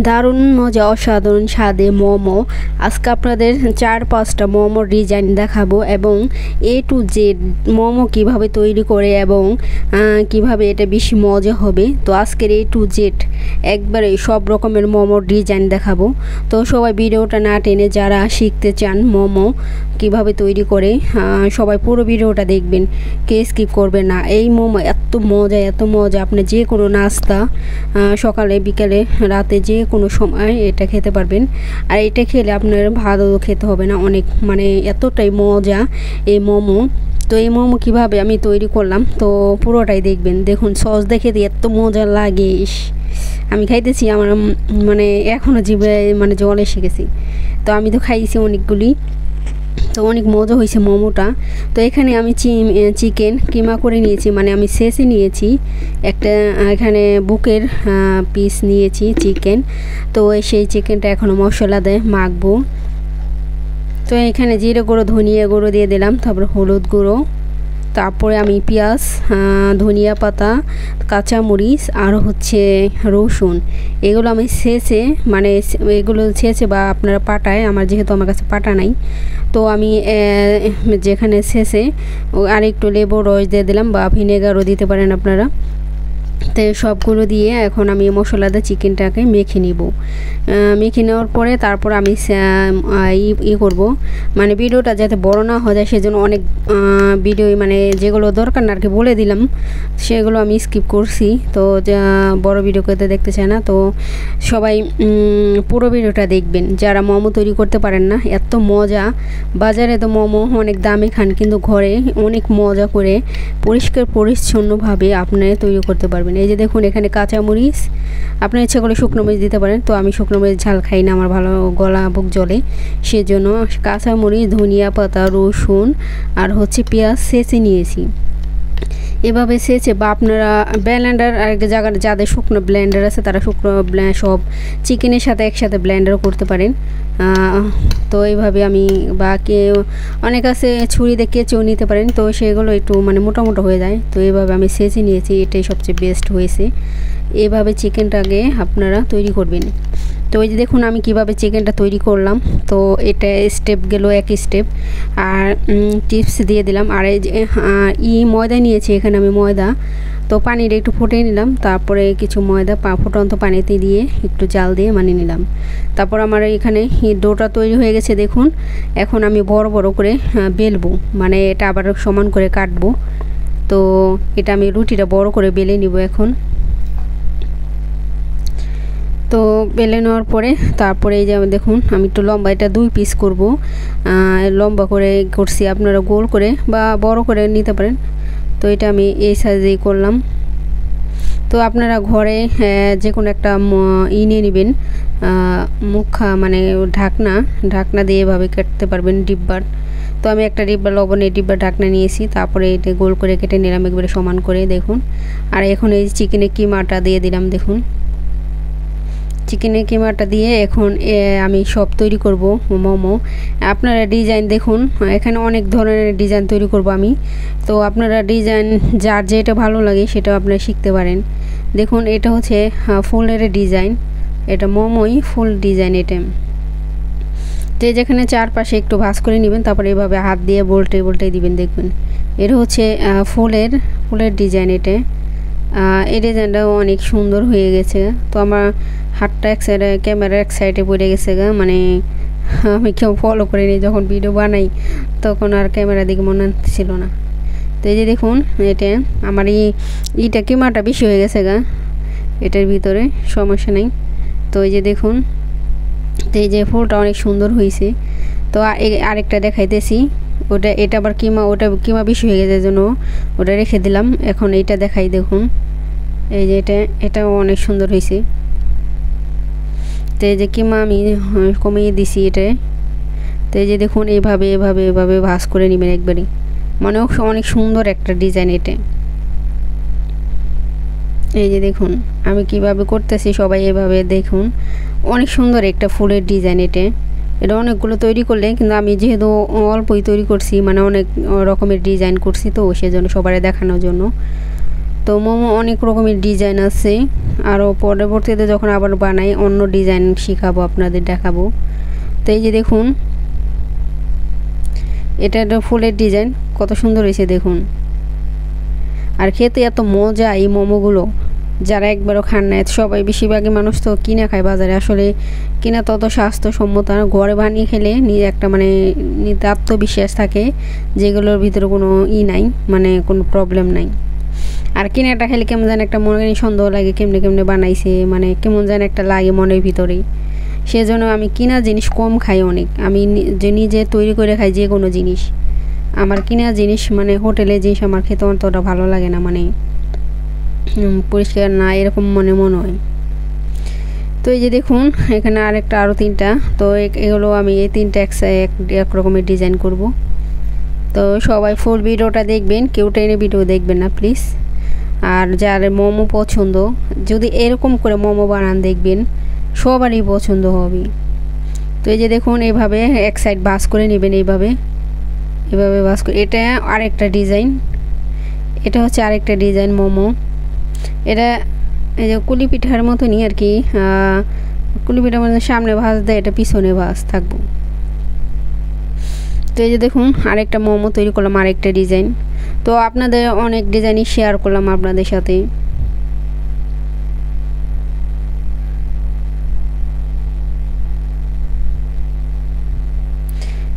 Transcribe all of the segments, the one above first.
দারুণ মজা অসাধারণ স্বাদে মোমো। আজকে আপনাদের 4-5টা মোমোর ডিজাইন দেখাবো এবং এ টু জেড মোমো কিভাবে তৈরি করে এবং কিভাবে এটা বেশি মজা হবে। তো আজকের এ টু জেড একবারে সব রকমের মোমোর ডিজাইন দেখাবো। তো সবাই ভিডিওটা না টেনে যারা শিখতে চান মোমো কিভাবে তৈরি করে সবাই পুরো ভিডিওটা দেখবেন, কে স্কিপ করবেন না। এই মোমো এত মজা আপনি যে কোনো নাস্তা সকালে বিকালে রাতে যে কোনো সময় এটা খেতে পারবেন। আর এটা খেলে আপনার ভালো খেতে হবে না, অনেক এতটাই মজা এই মোমো। তো এই মোমো কীভাবে আমি তৈরি করলাম তো পুরোটাই দেখবেন। দেখুন সস দেখে এত মজা লাগে, আমি খাইতেছি আমার এখনও জিভে জল এসে গেছি। তো আমি তো খাইছি অনেকগুলি, তো অনেক মজা হয়েছে মোমোটা। তো এখানে আমি চিকেন কিমা করে নিয়েছি, আমি শেষে নিয়েছি একটা, এখানে বুকের পিস নিয়েছি চিকেন। তো সেই চিকেনটা এখনও মশলা দিয়ে মাখবো। তো এখানে জিরে গুঁড়ো ধনিয়া গুঁড়ো দিয়ে দিলাম, তারপর হলুদ গুঁড়ো, তারপরে আমি পেঁয়াজ, ধনিয়া পাতা, কাঁচামরিচ আর রসুন এগুলো আমি ছেঁচে এগুলো ছেঁচে বা আপনারা পাটায়, যেহেতু আমার কাছে পাটা নাই তো আমি যেখানে ছেঁচে আরেকটু লেবুর রস দিয়ে দিলাম বা ভিনেগারও দিতে পারেন আপনারা। তো সবগুলো দিয়ে এখন আমি মশলাদার চিকেনটাকে মেখে নিব। মেখে নেওয়ার পরে তারপর আমি করব, ভিডিওটা যাতে বড় না হয়ে যায় সেজন্য অনেক ভিডিও যেগুলো দরকার না আর কি বলে দিলাম, সেগুলো আমি স্কিপ করছি। তো বড় ভিডিও করতে দেখতে চায় না, তো সবাই পুরো ভিডিওটা দেখবেন যারা মোমো তৈরি করতে পারেন না। এত মজা, বাজারে তো মোমো অনেক দামে খান, কিন্তু ঘরে অনেক মজা করে পরিষ্কার পরিচ্ছন্নভাবে আপনারা তৈরি করতে পারবেন। এই যে দেখুন এখানে কাঁচামরিচ, আপনার ইচ্ছা করে শুকনো মরিচ দিতে পারেন। তো আমি শুকনো মরিচ ঝাল খাই না, আমার ভালো গলা বুক জ্বলে, সেজন্য কাঁচামরিচ, ধনিয়া পাতা, রসুন আর পেঁয়াজ ছেঁচে নিয়েছি। এভাবে ছেঁচে বা আপনারা ব্লেন্ডার আর জায়গায় যাদের শুকনো ব্লেন্ডার আছে তারা শুকনো সব চিকেনের সাথে একসাথে ব্লেন্ডারও করতে পারেন। তো এইভাবে আমি বা অনেক আছে ছুরি দিয়ে কেচেও নিতে পারেন, তো সেগুলো একটু মোটা হয়ে যায়। তো এইভাবে আমি ছেঁচে নিয়েছি, এটাই সবচেয়ে বেস্ট হয়েছে। এভাবে চিকেনটাকে আপনারা তৈরি করবেন। তো এই যে দেখুন আমি কিভাবে চিকেনটা তৈরি করলাম। তো এটা স্টেপ গেল এক স্টেপ, আর টিপস দিয়ে দিলাম। আর এই যে ময়দা নিয়েছি, এখানে আমি ময়দা তো পানিটা একটু ফুটিয়ে নিলাম, তারপরে কিছু ময়দা ফুটন্ত পানিতে দিয়ে একটু জাল দিয়ে নিলাম। তারপর আমার এখানে ডোটা তৈরি হয়ে গেছে দেখুন। এখন আমি বড় করে বেলবো, এটা আবার সমান করে কাটবো। তো এটা আমি রুটিটা বড় করে বেলে নিব এখন। তো বেলে নেওয়ার পরে তারপরে এই যে দেখুন আমি একটু লম্বা, এটা 2 পিস করব, লম্বা করে করছি, আপনারা গোল করে বা বড় করে নিতে পারেন। তো এটা আমি এই সাইজেই করলাম। তো আপনারা ঘরে যে কোনো একটা নিয়ে নেবেন, মুখা ঢাকনা দিয়ে এভাবে কাটতে পারবেন ডিব্বার। তো আমি একটা ডিব্বা লবণের ডিব্বা ঢাকনা নিয়েছি, তারপরে এটা গোল করে কেটে নিলাম একবারে সমান করে দেখুন। আর এখন এই চিকেনের কিমাটা দিয়ে দিলাম দেখুন। চিকেনের কিমাটা দিয়ে এখন আমি সব তৈরি করব মোমো। আপনারা ডিজাইন দেখুন, এখানে অনেক ধরনের ডিজাইন তৈরি করব আমি। তো আপনারা ডিজাইন যার যেটা ভালো লাগে সেটা আপনারা শিখতে পারেন। দেখুন এটা ফুলের ডিজাইন, এটা মোমোই ফুল ডিজাইন। এটা তো যেখানে চারপাশে একটু ভাঁজ করে নেবেন, তারপরে এভাবে হাত দিয়ে বলটে দিবেন। দেখবেন এটা ফুলের ডিজাইন। এই ডিজাইনটাও অনেক সুন্দর হয়ে গেছে। তো আমার হাতটা এক সাইডে, ক্যামেরার এক সাইডে পড়ে গেছে আমি কেউ ফলো করিনি, যখন ভিডিও বানাই তখন আর ক্যামেরা দিকে মনে ছিল না। তো এই যে দেখুন এটা আমার এইটা কিমাটা বেশি হয়ে গেছে এটার ভিতরে, সমস্যা নেই। তো এই যে দেখুন, তো এই যে ফুলটা অনেক সুন্দর হয়েছে। তো আরেকটা দেখাইতেছি, এটা আবার ওটা কিমা বেশি হয়ে গেছে জন্য ওটা রেখে দিলাম। এখন এইটা দেখাই দেখুন, এই যে এটাও অনেক সুন্দর হয়েছে। তো এই যে কিমা আমি কমিয়ে দিছি এটা। তো এই যে দেখুন এভাবে ভাঁজ করে নেবেন একবারই, অনেক সুন্দর একটা ডিজাইন এটা। এই যে দেখুন আমি কিভাবে করতেছি, সবাই এভাবে দেখুন, অনেক সুন্দর একটা ফুলের ডিজাইন এটা অনেকগুলো তৈরি করলে, কিন্তু আমি যেহেতু অল্পই তৈরি করছি অনেক রকমের ডিজাইন করছি, তো সেজন্য সবাই দেখানোর জন্য। তো মোমো অনেক রকমের ডিজাইন আছে, আরও পরবর্তীতে যখন আবার বানাই অন্য ডিজাইন শেখাবো, আপনাদের দেখাবো। তো এই যে দেখুন, এটা একটা ফুলের ডিজাইন, কত সুন্দর হয়েছে দেখুন। আর খেতে এত মজা এই মোমোগুলো, যারা একবারও খান না, সবাই বেশিরভাগই মানুষ তো কিনে খায় বাজারে, আসলে কিনা তত স্বাস্থ্যসম্মত না। ঘরে বানিয়ে খেলে নিজে একটা মানে নিজে আত্মবিশ্বাস থাকে, যেগুলোর ভিতরে কোনো নাই, মানে কোনো প্রবলেম নাই। আর কিনাটা খেলে কেমন যেন একটা মনে সন্দেহ লাগে, কেমনে কেমনে বানাইছে, মানে কেমন যেন একটা লাগে মনের ভিতরেই। সেজন্য আমি কিনা জিনিস কম খাই অনেক। আমি যে নিজে তৈরি করে খাই যে কোনো জিনিস। আমার কিনা জিনিস মানে হোটেলে জিনিস আমার খেতে অতটা ভালো লাগে না, মানে পরিষ্কার না এরকম মনে হয়। তো এই যে দেখুন, এখানে আরও 3টা। তো এগুলো আমি এই 3টা এক রকমের ডিজাইন করব। তো সবাই ফুল ভিডিওটা দেখবেন, কেউ টেনে ভিডিও দেখবেন না প্লিজ। আর যার মোমো পছন্দ, যদি এরকম করে মোমো বানান দেখবেন সবারই পছন্দ হবে। তো এই যে দেখুন, এইভাবে এক সাইড ভাঁজ করে নেবেন, এইভাবে ভাঁজ করে। এটা আরেকটা ডিজাইন, এটা হচ্ছে আরেকটা ডিজাইন মোমো। এটা এই যে কুলি পিঠার মতনই আর কি, কুলি পিঠার মতন সামনে ভাঁজ দেয়, এটা পিছনে ভাঁজ থাকবো। তো এই যে দেখুন, আরেকটা মোমো তৈরি করলাম, আরেকটা ডিজাইন। তো আপনাদের অনেক ডিজাইনই শেয়ার করলাম আপনাদের সাথে।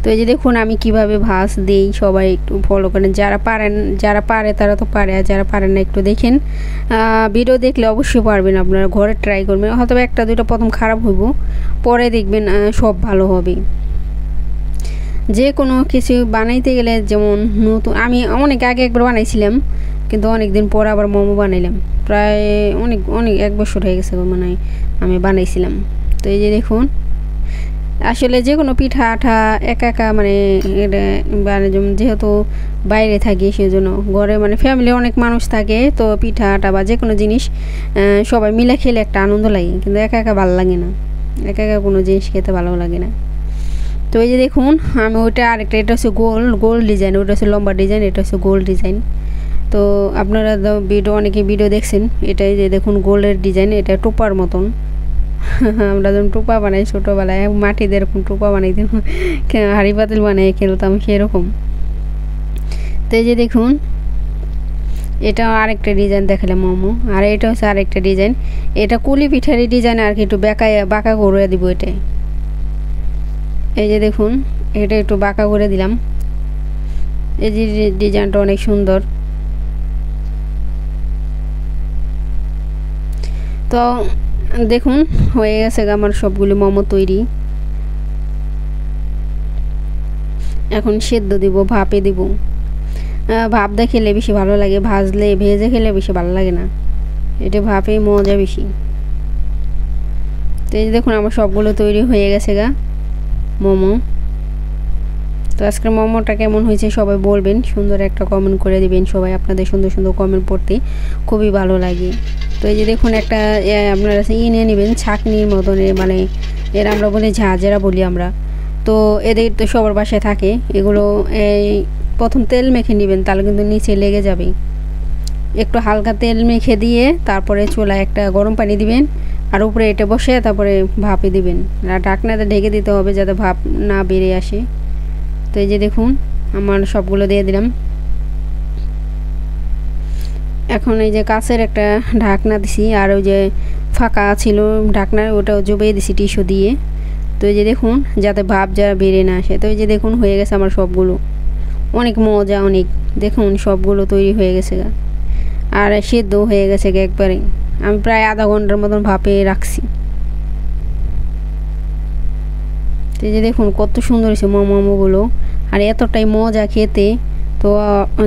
তো এই যে দেখুন আমি কিভাবে ভাঁজ দেই, সবাই একটু ফলো করেন। যারা পারে তারা তো পারে, আর যারা পারেন না একটু দেখেন। ভিডিও দেখলে অবশ্যই পারবেন, আপনারা ঘরে ট্রাই করবেন। হয়তো 1-2টা প্রথম খারাপ হইব, পরে দেখবেন সব ভালো হবে। যে কোনো কিছু বানাইতে গেলে, যেমন নতুন আমি অনেক আগে একবার বানাইছিলাম, কিন্তু অনেক দিন পর আবার মোমো বানাইলাম, প্রায় অনেক 1 বছর হয়ে গেছে মানে আমি বানাইছিলাম। তো এই যে দেখুন, আসলে যে কোনো পিঠা আঠা একা মানে এটা যেহেতু বাইরে থাকি, সেজন্য ঘরে মানে ফ্যামিলি অনেক মানুষ থাকে, তো পিঠা আটা বা যে কোনো জিনিস সবাই মিলে খেলে একটা আনন্দ লাগে, কিন্তু একা ভালো লাগে না, একা কোনো জিনিস খেতে ভালো লাগে না। তো এই যে দেখুন, আমি ওইটা আরেকটা, এটা হচ্ছে গোল ডিজাইন, ওইটা হচ্ছে লম্বা ডিজাইন, এটা হচ্ছে গোল ডিজাইন। তো আপনারা অনেকে ভিডিও দেখছেন, এটাই যে দেখুন গোলের ডিজাইন, এটা টোপার মতন। আমরা যখন টোপা বানাই ছোটোবেলায়, মাটি দিয়ে এরকম টোপা বানাইতাম, হাঁড়ি পাতিল বানাই খেলতাম সেরকম। তো এই যে দেখুন, এটা আরেকটা ডিজাইন দেখালাম মোমো। আর এটা হচ্ছে আরেকটা ডিজাইন, এটা কুলি পিঠারি ডিজাইন আর কি, একটু বাঁকা করে দিব এটাই। এই যে দেখুন, এটা একটু বাঁকা করে দিলাম। এই যে ডিজাইনটা অনেক সুন্দর। তো দেখুন হয়ে গেছে আমার সবগুলো মোমো তৈরি। এখন সেদ্ধ দিব, ভাপে দিব। ভাপ দিয়ে খেলে বেশি ভালো লাগে, ভেজে খেলে বেশি ভালো লাগে না, এটা ভাপে মজা বেশি। তো এই যে দেখুন আমার সবগুলো তৈরি হয়ে গেছে মোমো। তো আজকের মোমোটা কেমন হয়েছে সবাই বলবেন, সুন্দর একটা কমেন্ট করে দিবেন সবাই। আপনাদের সুন্দর সুন্দর কমেন্ট পড়তে খুবই ভালো লাগে। তো এই যে দেখুন, একটা আপনারা নিয়ে নেবেন ছাঁকনির মতন, মানে এর আমরা বলি ঝাঁঝরা বলি আমরা। তো এদের তো সবার বাসায় থাকে এগুলো। এই প্রথম তেল মেখে নেবেন, তাহলে কিন্তু নিচে লেগে যাবে। একটু হালকা তেল মেখে দিয়ে তারপরে চুলায় একটা গরম পানি দিবেন, আর উপরে এটা বসে তারপরে ভাপে দিবেন, আর ঢাকনাতে ঢেকে দিতে হবে যাতে ভাপ না বেরিয়ে আসে। তো এই যে দেখুন আমার সবগুলো দিয়ে দিলাম। এখন এই যে কাচের একটা ঢাকনা দিছি, আর ওই যে ফাঁকা ছিল ঢাকনা, ওটাও জবিয়ে দিছি টিস্যু দিয়ে। তো এই যে দেখুন যাতে ভাপ যা বেরিয়ে না আসে। তো এই যে দেখুন হয়ে গেছে আমার সবগুলো, অনেক মজা অনেক। দেখুন সবগুলো তৈরি হয়ে গেছে আর সেদ্ধ হয়ে গেছে একবারে। আমি প্রায় আধা ঘন্টার মতন ভাপে রাখছি। তো এই যে দেখুন কত সুন্দর হয়েছে মোমোগুলো, আর এতটাই মজা খেতে। তো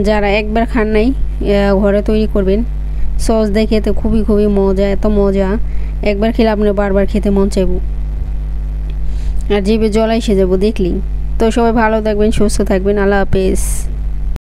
যারা একবার খান নাই ঘরে তৈরি করবেন, সস দিয়ে খেতে খুবই মজা, এত মজা একবার খেলে আপনার বারবার খেতে মন চাইব, আর জিভে জল এসে যাবো দেখলি। তো সবাই ভালো থাকবেন, সুস্থ থাকবেন, আল্লাহ হাফেজ।